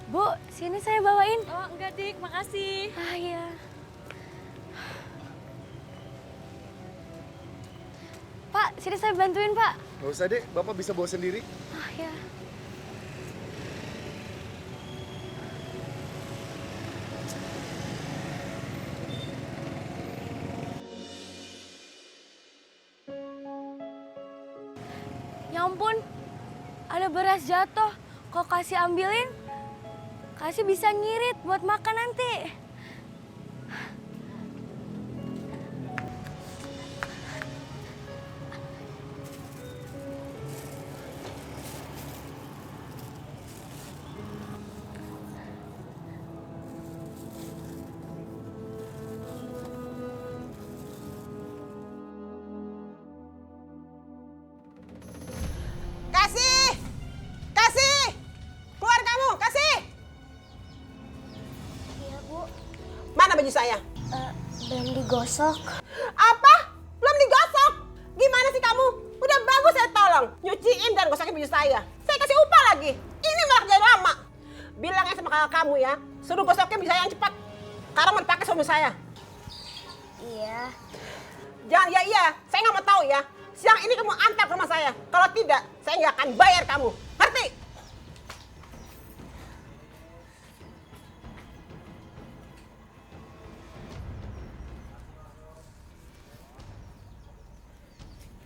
Bu, sini saya bawain. Oh enggak Dik, makasih. Ah iya. Pak, sini saya bantuin Pak. Nggak usah dek, bapak bisa bawa sendiri. Ah ya. Ya ampun, ada beras jatuh. Kok kasih ambilin? Kasih bisa ngirit buat makan nanti. Kasih! Kasih! Keluar kamu, kasih! Iya Bu, Mana baju saya? belum digosok. Apa? Belum digosok? Gimana sih kamu? Udah bagus saya tolong. Nyuciin dan gosokin baju saya. Saya kasih upah lagi. Ini malah jadi lama. Bilangnya sama kakak kamu ya, suruh gosokin baju saya yang cepat. Sekarang mau dipakai suami saya. Iya. Jangan iya, saya nggak mau tahu ya. Siang ini kamu antar ke rumah saya. Kalau tidak, saya nggak akan bayar kamu. Ngerti?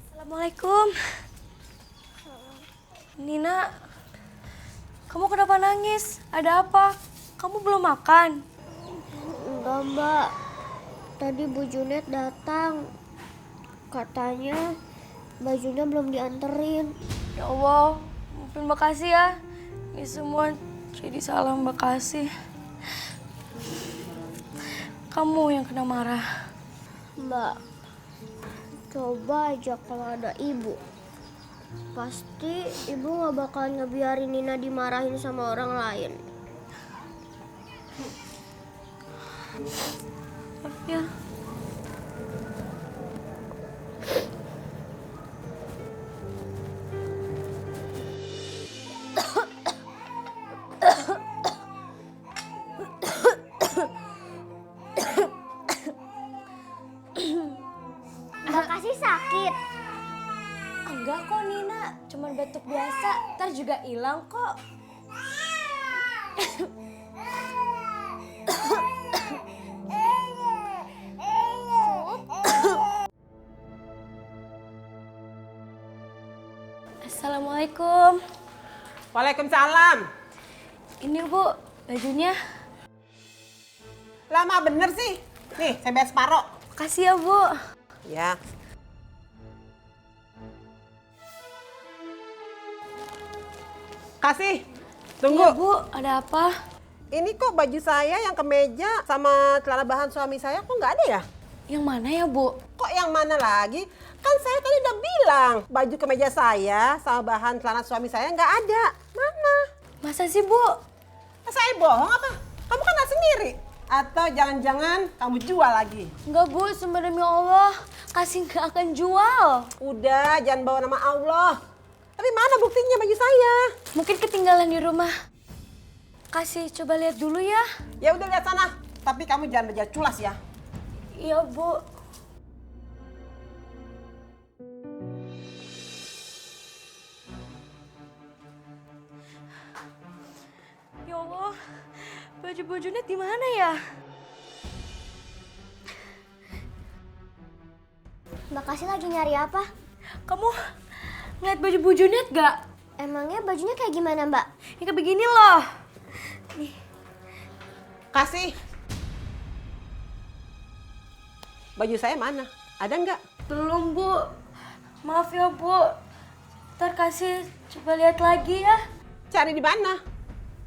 Assalamualaikum. Nina, kamu kenapa nangis? Ada apa? Kamu belum makan? Enggak mbak, tadi Bu Junet datang. Katanya bajunya belum dianterin. Ya Allah, terima kasih ya. Ini semua jadi salah Mbak Kasih. Kamu yang kena marah. Mbak, coba aja kalau ada ibu. Pasti ibu gak bakalan ngebiarin Nina dimarahin sama orang lain. Ya. Mbak Kasih sakit. Enggak kok Nina, cuma batuk biasa. Ntar juga hilang kok. Assalamualaikum. Waalaikumsalam. Ini Bu, bajunya. Lama bener sih. Nih, saya bayar separuh. Makasih ya Bu. Ya. Kasih. Tunggu. Iya Bu, ada apa? Ini kok baju saya yang kemeja sama celana bahan suami saya kok nggak ada ya? Yang mana ya Bu? Kok yang mana lagi? Kan saya tadi udah bilang baju kemeja saya sama bahan celana suami saya nggak ada. Mana? Masa sih Bu? Saya bohong apa? Kamu kan lihat sendiri. Atau jangan-jangan kamu jual lagi? Enggak Bu, sumpah demi Allah. Kasih nggak akan jual. Udah, jangan bawa nama Allah. Tapi mana buktinya baju saya? Mungkin ketinggalan di rumah. Kasih coba lihat dulu ya. Ya udah lihat sana. Tapi kamu jangan berjalan culas ya. Iya Bu. Ya Allah, baju-bajunya di mana ya? Mbak Kasih lagi nyari apa? Kamu ngeliat baju Bu Junet gak? Emangnya bajunya kayak gimana mbak? Yang kayak begini loh. Nih, Kasih. Baju saya mana? Ada nggak? belum Bu. Maaf ya Bu. Ntar Kasih coba lihat lagi ya. Cari di mana?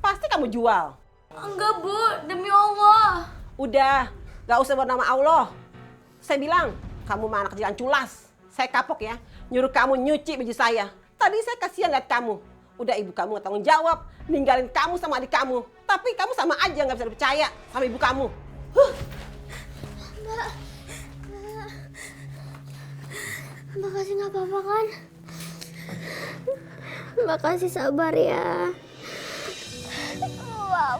Pasti kamu jual. Enggak Bu, demi Allah. Udah, nggak usah bernama Allah. Saya bilang, kamu mah anak kecilan culas. Saya kapok ya, nyuruh kamu nyuci baju saya. Tadi saya kasihan lihat kamu. Udah ibu kamu nggak tanggung jawab, ninggalin kamu sama adik kamu. Tapi kamu sama aja nggak bisa dipercaya sama ibu kamu. Mbak Kasih nggak apa-apa kan? Mbak Kasih sabar ya. Mbak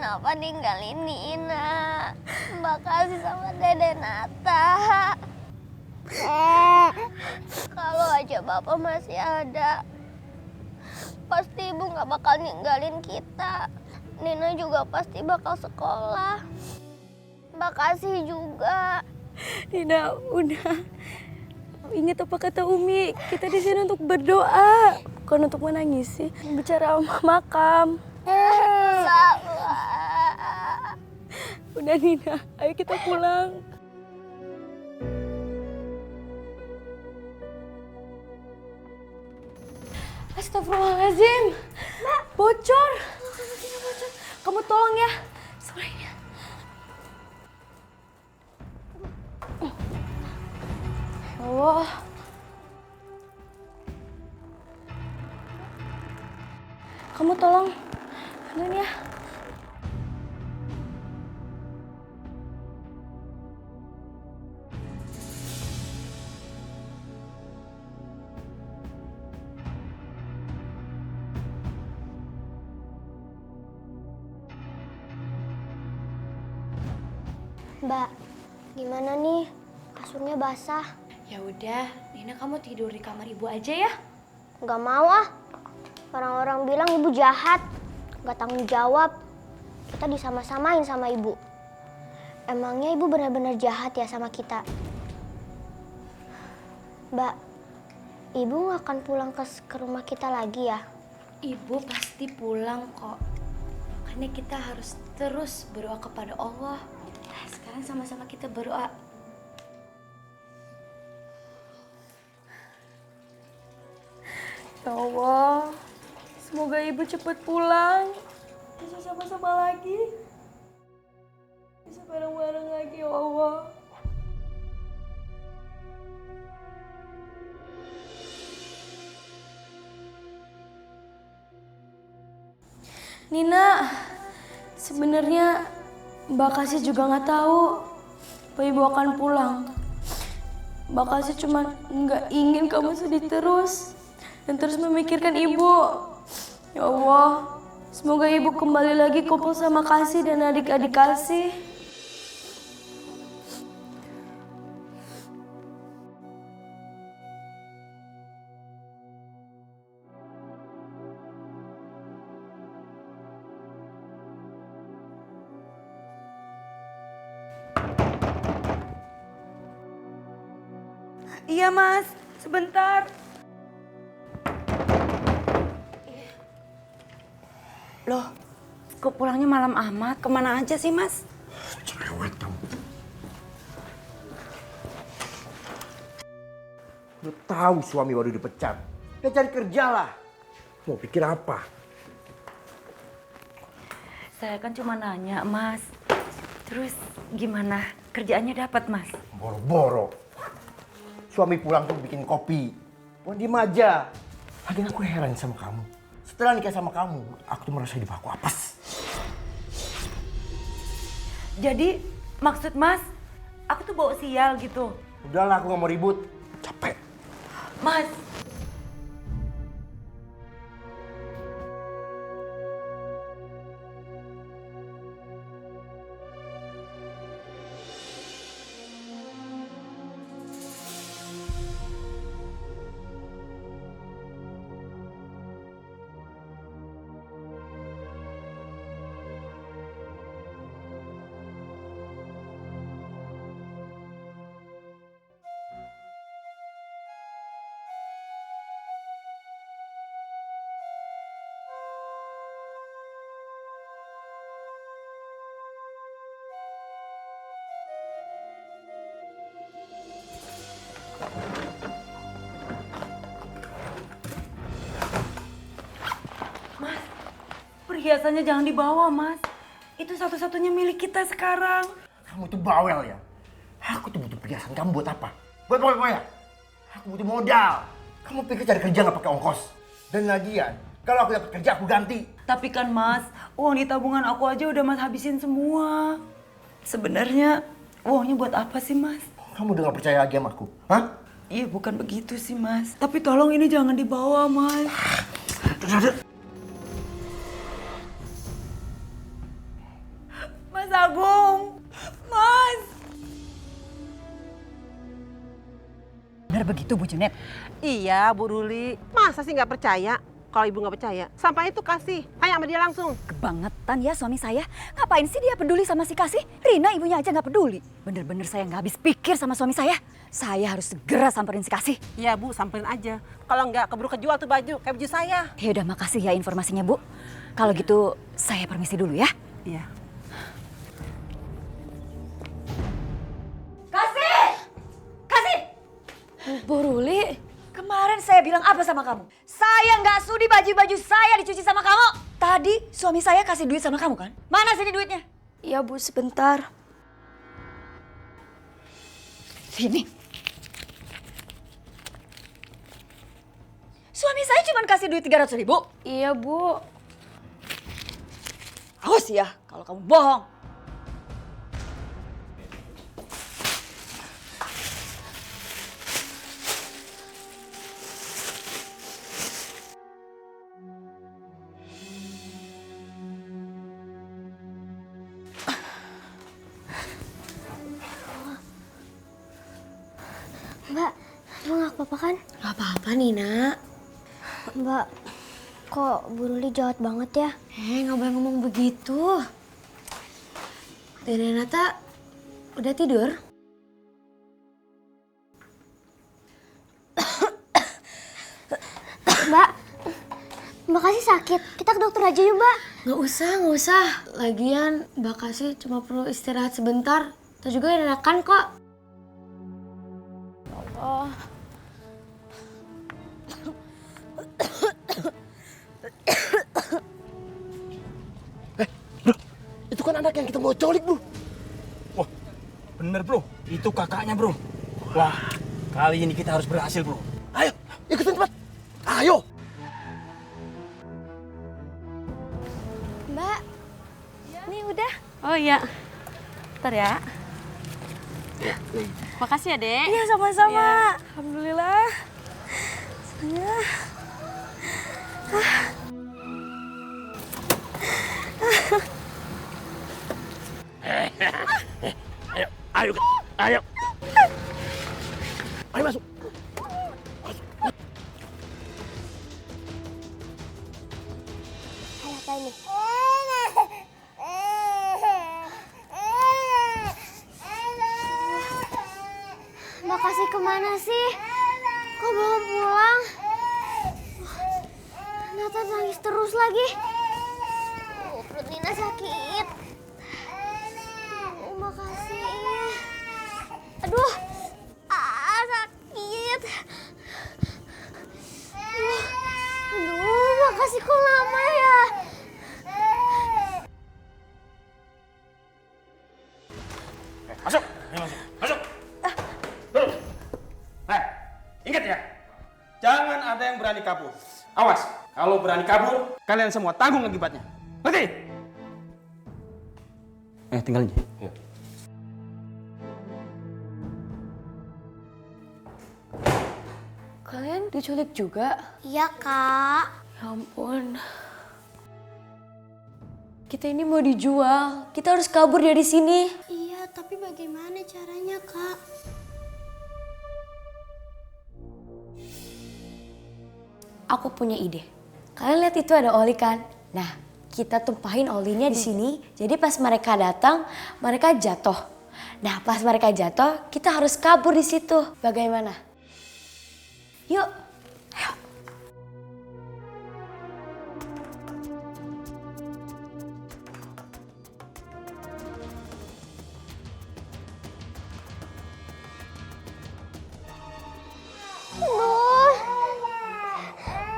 kenapa ninggalin Nina. Mbak Kasih sama Dede Nata. Kalau aja Bapak masih ada, pasti Ibu nggak bakal ninggalin kita. Nina juga pasti bakal sekolah. Mbak Kasih juga. Nina, udah. Ingat apa kata Umi, kita di sini untuk berdoa, bukan untuk menangis sih. Bicara sama makam. Udah Nina, ayo kita pulang. Astagfirullahaladzim. Bocor. Kamu tolong ya. Suaranya. Ya Allah. Kamu tolong. Bantuin ya. Mbak, gimana nih? Kasurnya basah. Ya udah, Nina kamu tidur di kamar ibu aja ya. Gak mau ah. Orang-orang bilang ibu jahat. Gak tanggung jawab. Kita disama-samain sama ibu. Emangnya ibu benar-benar jahat ya sama kita? Mbak, ibu gak akan pulang ke rumah kita lagi ya? Ibu pasti pulang kok. Makanya kita harus terus berdoa kepada Allah. Nah, sekarang sama-sama kita berdoa. Ya Allah, semoga ibu cepat pulang. Bisa sama-sama lagi. Bisa bareng-bareng lagi ya Allah. Nina, sebenarnya Mbak Kasih juga nggak tahu bahwa ibu akan pulang. Mbak Kasih cuma nggak ingin kamu sedih terus dan terus memikirkan ibu. Ya Allah, semoga ibu kembali lagi kumpul sama Kasih dan adik-adik Kasih. Iya Mas, sebentar. Loh, kok pulangnya malam amat? Kemana aja sih Mas? Cerewet kamu. Lu tahu suami baru dipecat. Ya cari kerja lah. Mau pikir apa? Saya kan cuma nanya Mas. Terus gimana? Kerjaannya dapat Mas? Boro-boro. Suami pulang tuh bikin kopi. Buat diem aja. Lagian aku heran sama kamu. Setelah nikah sama kamu, aku tuh merasa hidup aku apes. Jadi maksud Mas, aku tuh bawa sial gitu? Udahlah, aku gak mau ribut. Capek. Mas, perhiasannya jangan dibawa Mas. Itu satu-satunya milik kita sekarang. Kamu tuh bawel ya. Aku tuh butuh perhiasan kamu buat apa? Buat apa ya? Aku butuh modal. Kamu pikir cari kerja gak pakai ongkos? Dan lagian, kalau aku dapat kerja aku ganti. Tapi kan Mas, uang di tabungan aku aja udah Mas habisin semua. Sebenarnya uangnya buat apa sih Mas? Kamu udah gak percaya lagi sama aku? Hah? Iya bukan begitu sih Mas. Tapi tolong ini jangan dibawa Mas. Agung. Mas. Benar begitu Bu Junet? Iya Bu Ruli. Masa sih nggak percaya? Kalau ibu nggak percaya, sampah itu kasih. Tanya sama dia langsung. Kebangetan ya suami saya. Ngapain sih dia peduli sama si Kasih? Rina ibunya aja nggak peduli. Bener-bener saya nggak habis pikir sama suami saya. Saya harus segera samperin si Kasih. Iya Bu, samperin aja. Kalau nggak keburu kejual tuh baju, kayak baju saya. Ya udah makasih ya informasinya Bu. Kalau gitu saya permisi dulu ya. Iya. Kasih! Kasih! Bu Ruli, Kemarin saya bilang apa sama kamu? Saya nggak sudi baju-baju saya dicuci sama kamu. Tadi suami saya kasih duit sama kamu kan? Mana sini duitnya? iya Bu sebentar. Sini. Suami saya cuma kasih duit 300.000. Iya Bu. Awas ya kalau kamu bohong. Mbak, emang gak apa-apa kan? Gak apa-apa Nina. Mbak, kok Bu Ruli jahat banget ya? Gak boleh ngomong begitu. Dede Nata udah tidur? Mbak, Mbak Kasih sakit. Kita ke dokter aja yuk, Mbak. Gak usah. Lagian Mbak Kasih cuma perlu istirahat sebentar. Itu juga enakan kok. Oh. Bro, itu kan anak yang kita mau culik, bro. Wah, bener bro, itu kakaknya bro. Wah, kali ini kita harus berhasil bro. Ayo, ikutin cepat. Ayo. Mbak, ini udah. Oh iya. Ntar ya. Makasih ya Dek. Iya sama-sama. Alhamdulillah. Senangnya. Ayo. Ayo masuk. Ada apa ini? Mbak Kasih kemana sih? Kok belum pulang? Nata nangis terus lagi. Perut Nina sakit. Mbak Kasih. Aduh, sakit. Aduh, Mbak Kasih kok lama ya? Masuk, ayo masuk, masuk. Terus. Ingat ya, jangan ada yang berani kabur. Awas, kalau berani kabur, kalian semua tanggung akibatnya. Ngerti? Tinggalin ya. Kalian diculik juga? Iya, Kak. Ya ampun. Kita ini mau dijual. Kita harus kabur dari sini. Iya, tapi bagaimana caranya, Kak? Aku punya ide. Kalian lihat itu ada oli kan? Nah, kita tumpahin olinya di sini. Jadi pas mereka datang, mereka jatuh. Nah, pas mereka jatuh, kita harus kabur di situ. Bagaimana? Yuk. Ayo. Aduh,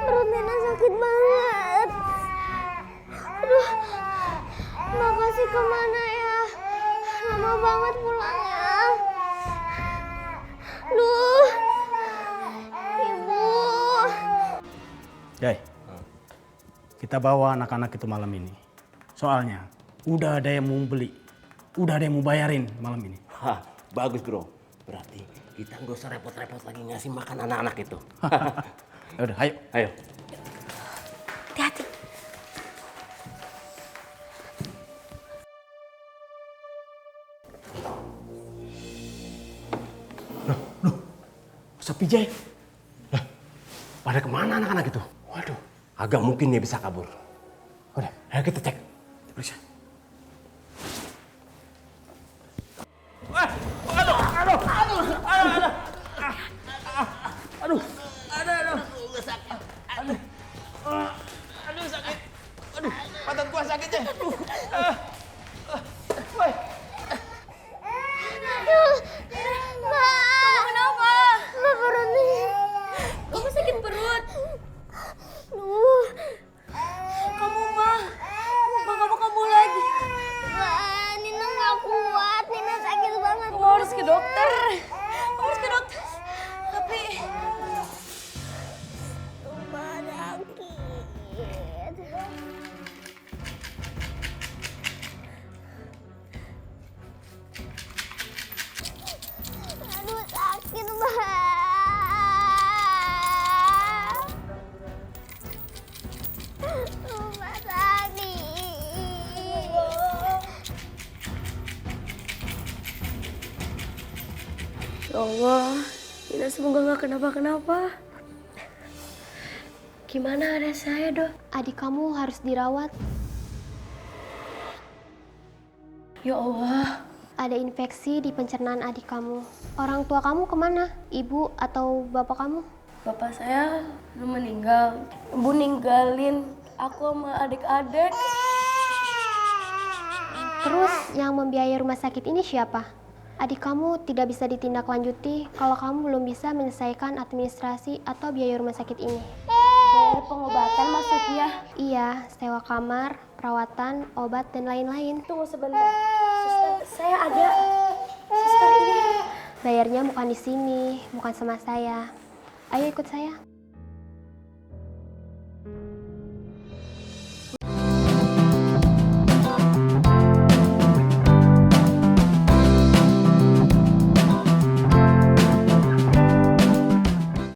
perut Nina sakit banget. Aduh, makasih kemana ya? Lama banget pulangnya. Aduh, Ibu. Jai, kita bawa anak-anak itu malam ini. Soalnya, udah ada yang mau beli. Udah ada yang mau bayarin malam ini. Hah, bagus bro. Berarti kita nggak usah repot-repot lagi ngasih makan anak-anak itu. Ya udah, ayo. Ayo. Hati-hati. sepi, Jay. Lah, pada kemana anak-anak itu? Waduh, agak mungkin dia bisa kabur. Udah, ayo kita cek. Periksa. Kamu kenapa? Mbak Berani. Kamu sakit perut. Kamu mah kamu kambuh lagi. Mbak, Nina nggak kuat. Nina sakit banget. Kamu harus ke dokter. Kamu harus ke dokter. Tapi Mbak sakit. Aduh sakit Mbak. Mbak sakit. ya Allah, Nina semoga nggak kenapa-kenapa. Gimana ada saya, Dok? Adik kamu harus dirawat. Ya Allah, Ada infeksi di pencernaan adik kamu. Orang tua kamu kemana? Ibu atau bapak kamu? bapak saya belum meninggal. Ibu ninggalin aku sama adik-adik. Terus yang membiayai rumah sakit ini siapa? Adik kamu tidak bisa ditindaklanjuti kalau kamu belum bisa menyelesaikan administrasi atau biaya rumah sakit ini. Bayar pengobatan maksudnya? Iya, sewa kamar, perawatan, obat, dan lain-lain. Tunggu sebentar. Suster, saya ada. Suster ini. Bayarnya bukan di sini, bukan sama saya. Ayo ikut saya.